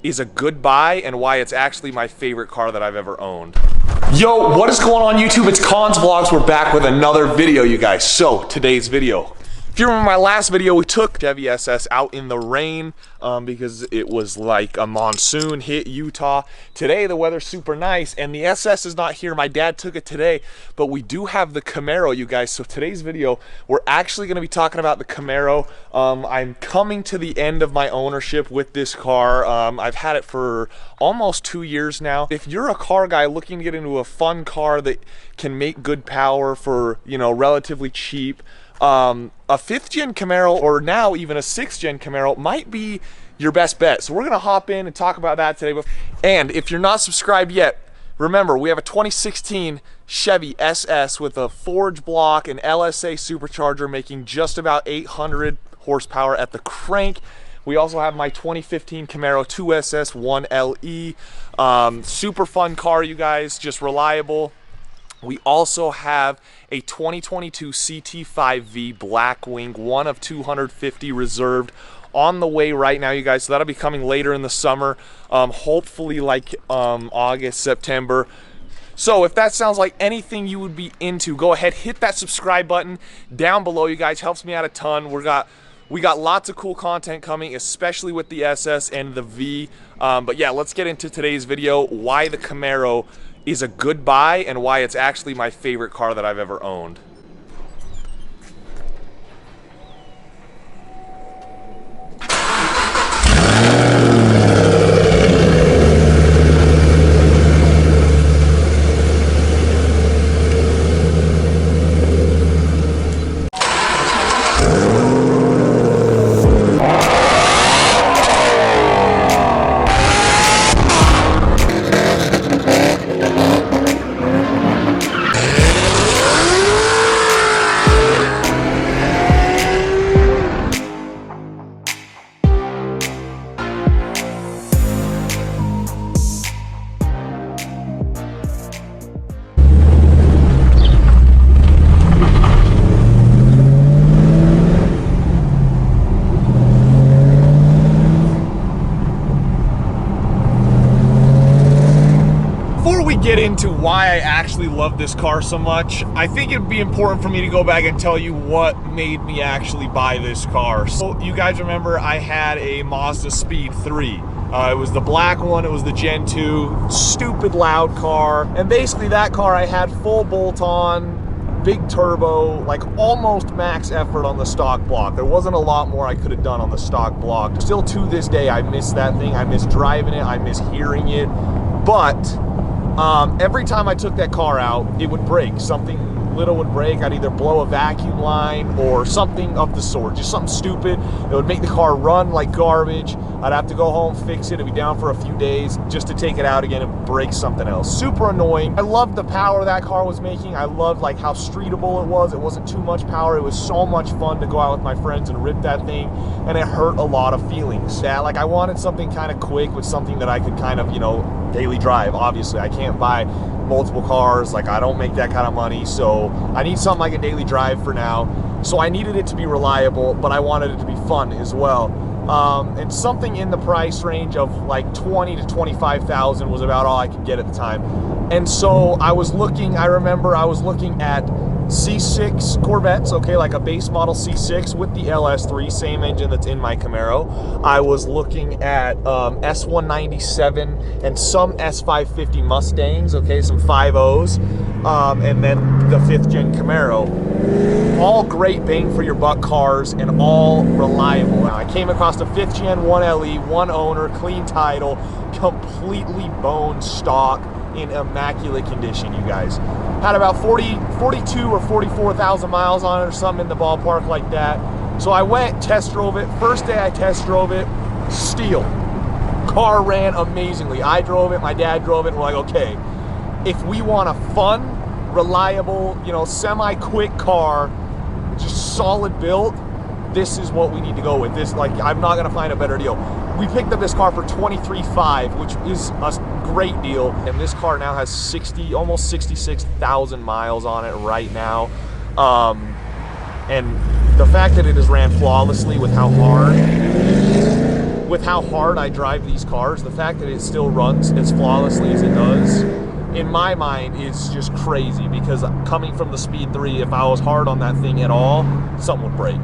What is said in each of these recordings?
is a good buy and why it's actually my favorite car that I've ever owned. Yo, what is going on YouTube? It's Cons Vlogs. We're back with another video, you guys. So today's video, if you remember my last video, we took Chevy SS out in the rain because it was like a monsoon hit Utah. Today the weather's super nice and the SS is not here. My dad took it today, but we do have the Camaro, you guys. So today's video, we're actually going to be talking about the Camaro. I'm coming to the end of my ownership with this car. I've had it for almost 2 years now. If you're a car guy looking to get into a fun car that can make good power for, you know, relatively cheap, a 5th gen Camaro or now even a 6th gen Camaro might be your best bet. So we're gonna hop in and talk about that today. And if you're not subscribed yet, remember we have a 2016 Chevy SS with a forged block and LSA supercharger making just about 800 horsepower at the crank. We also have my 2015 Camaro 2SS 1LE. Super fun car, you guys, just reliable. We also have a 2022 CT5V Blackwing, one of 250 reserved, on the way right now, you guys. So that'll be coming later in the summer, hopefully like August, September. So if that sounds like anything you would be into, go ahead, hit that subscribe button down below, you guys. Helps me out a ton. We got lots of cool content coming, especially with the SS and the V. But yeah, let's get into today's video, why the Camaro is a good buy and why it's actually my favorite car that I've ever owned. Get into why I actually love this car so much, I think it'd be important for me to go back and tell you what made me actually buy this car. So you guys remember I had a Mazda Speed 3. It was the black one, it was the Gen 2, stupid loud car. And basically that car I had full bolt-on, big turbo, like almost max effort on the stock block. There wasn't a lot more I could have done on the stock block. Still to this day, I miss that thing. I miss driving it, I miss hearing it. But every time I took that car out, it would break. Something little would break. I'd either blow a vacuum line or something of the sort. Just something stupid. It would make the car run like garbage. I'd have to go home, fix it. It'd be down for a few days just to take it out again and break something else. Super annoying. I loved the power that car was making. I loved like how streetable it was. It wasn't too much power. It was so much fun to go out with my friends and rip that thing, and it hurt a lot of feelings. Yeah, like I wanted something kind of quick with something that I could kind of, you know, daily drive. Obviously, I can't buy multiple cars. Like I don't make that kind of money, so I need something I can daily drive for now. So I needed it to be reliable, but I wanted it to be fun as well. And something in the price range of like 20 to 25,000 was about all I could get at the time. And so I was looking, I remember I was looking at C6 Corvettes, okay, like a base model C6 with the LS3, same engine that's in my Camaro. I was looking at S197 and some S550 Mustangs, okay, some 5.0s, and then the 5th gen Camaro. All great bang for your buck cars and all reliable. Now, I came across the 5th gen 1LE, one owner, clean title, completely bone stock, in immaculate condition, you guys. Had about 42 or 44,000 miles on it or something in the ballpark like that. So I went, test drove it. First day I test drove it, steel. Car ran amazingly. I drove it, my dad drove it, and we're like, okay, if we want a fun, reliable, you know, semi-quick car, just solid build, this is what we need to go with. This, like, I'm not gonna find a better deal. We picked up this car for $23,500, which is a great deal. And this car now has almost 66,000 miles on it right now. And the fact that it has ran flawlessly with how hard with how hard I drive these cars, the fact that it still runs as flawlessly as it does, in my mind, is just crazy, because coming from the Speed 3, if I was hard on that thing at all, something would break.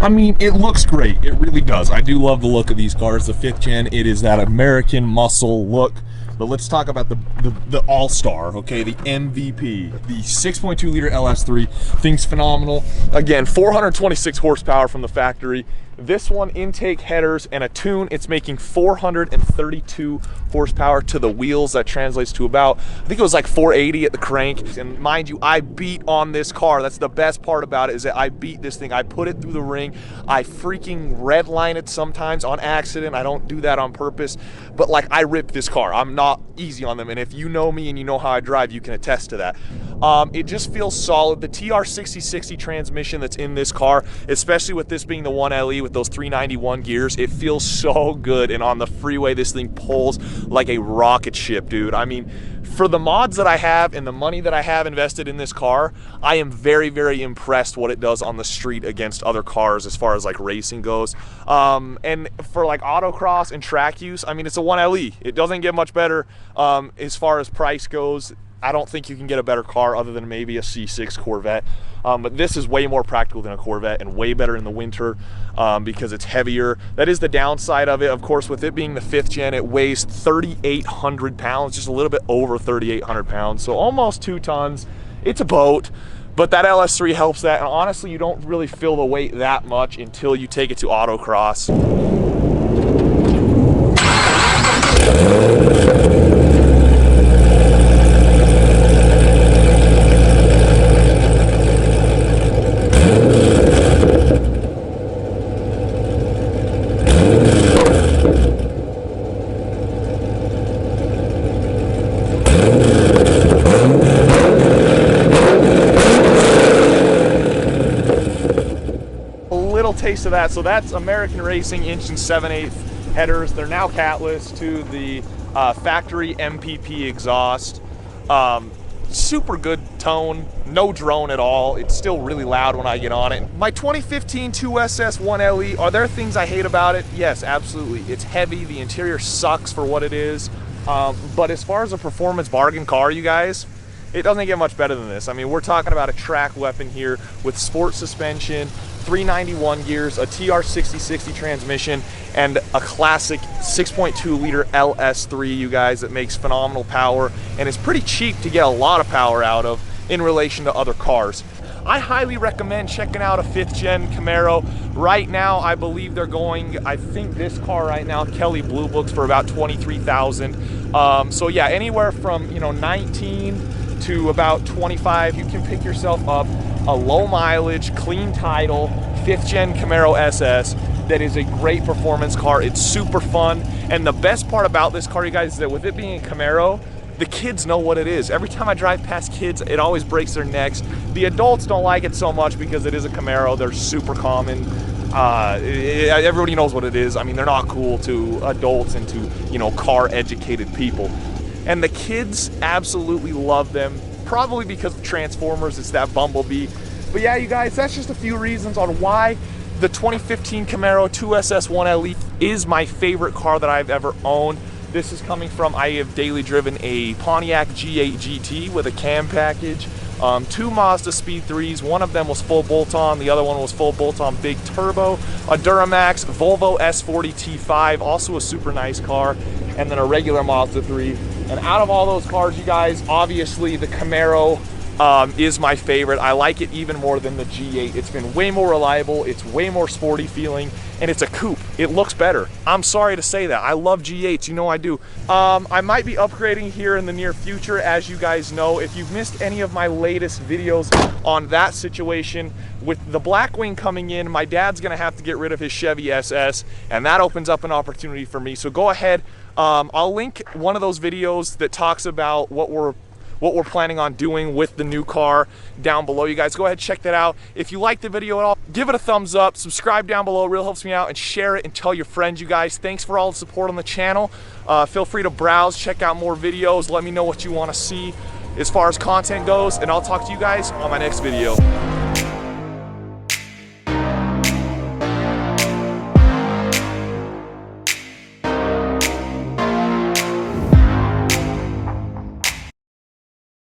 I mean, it looks great. It really does. I do love the look of these cars. The 5th gen, it is that American muscle look. But let's talk about the all-star, okay, the MVP, the 6.2 liter LS3. Thing's phenomenal. Again, 426 horsepower from the factory. This one, intake headers and a tune, it's making 432 horsepower to the wheels. That translates to about, I think it was like 480 at the crank. And mind you, I beat on this car. That's the best part about it, is that I beat this thing. I put it through the ring. I freaking redline it sometimes on accident. I don't do that on purpose, but like, I rip this car. I'm not easy on them, and if you know me and you know how I drive, you can attest to that. It just feels solid. The TR6060 transmission that's in this car, especially with this being the 1LE with those 391 gears, it feels so good, and on the freeway this thing pulls like a rocket ship, dude. I mean, for the mods that I have and the money that I have invested in this car, I am very, very impressed what it does on the street against other cars as far as like racing goes. And for like autocross and track use, I mean, it's a 1LE. It doesn't get much better as far as price goes. I don't think you can get a better car other than maybe a C6 Corvette. But this is way more practical than a Corvette and way better in the winter because it's heavier. That is the downside of it. Of course, with it being the 5th gen, it weighs 3,800 pounds, just a little bit over 3,800 pounds. So almost 2 tons. It's a boat, but that LS3 helps that. And honestly, you don't really feel the weight that much until you take it to autocross. Taste of that. So that's American Racing inch and 7/8 headers. They're now catless to the factory MPP exhaust. Super good tone, no drone at all. It's still really loud when I get on it. My 2015 2SS 1LE, are there things I hate about it? Yes, absolutely. It's heavy, the interior sucks for what it is. But as far as a performance bargain car, you guys, it doesn't get much better than this. I mean, we're talking about a track weapon here with sport suspension, 391 gears, a TR6060 transmission, and a classic 6.2 liter LS3, you guys, that makes phenomenal power and is pretty cheap to get a lot of power out of in relation to other cars. I highly recommend checking out a 5th gen Camaro. Right now, I believe they're going, I think this car right now, Kelley Blue Books, for about $23,000. So yeah, anywhere from 19 to about 25, you can pick yourself up a low mileage, clean title, 5th gen Camaro SS that is a great performance car. It's super fun. And the best part about this car, you guys, is that with it being a Camaro, the kids know what it is. Every time I drive past kids, it always breaks their necks. The adults don't like it so much because it is a Camaro. They're super common. Everybody knows what it is. I mean, they're not cool to adults and to, car educated people. And the kids absolutely love them, probably because of Transformers. It's that Bumblebee. But yeah, you guys, that's just a few reasons on why the 2015 Camaro 2SS 1LE is my favorite car that I've ever owned. This is coming from, I have daily driven a Pontiac G8 GT with a cam package, 2 Mazda Speed 3s, one of them was full bolt-on, the other one was full bolt-on big turbo, a Duramax Volvo S40 T5, also a super nice car, and then a regular Mazda 3. And out of all those cars, you guys, obviously the Camaro is my favorite. I like it even more than the G8. It's been way more reliable, it's way more sporty feeling, and it's a coupe. It looks better. I'm sorry to say that. I love G8s, you know I do. I might be upgrading here in the near future, as you guys know. If you've missed any of my latest videos on that situation, with the Blackwing coming in, my dad's gonna have to get rid of his Chevy SS, and that opens up an opportunity for me. So go ahead, I'll link one of those videos that talks about what we're planning on doing with the new car down below. You guys go ahead and check that out. If you like the video at all, give it a thumbs up, subscribe down below, it really helps me out, and share it and tell your friends, you guys. Thanks for all the support on the channel. Feel free to browse, check out more videos, let me know what you want to see as far as content goes, and I'll talk to you guys on my next video.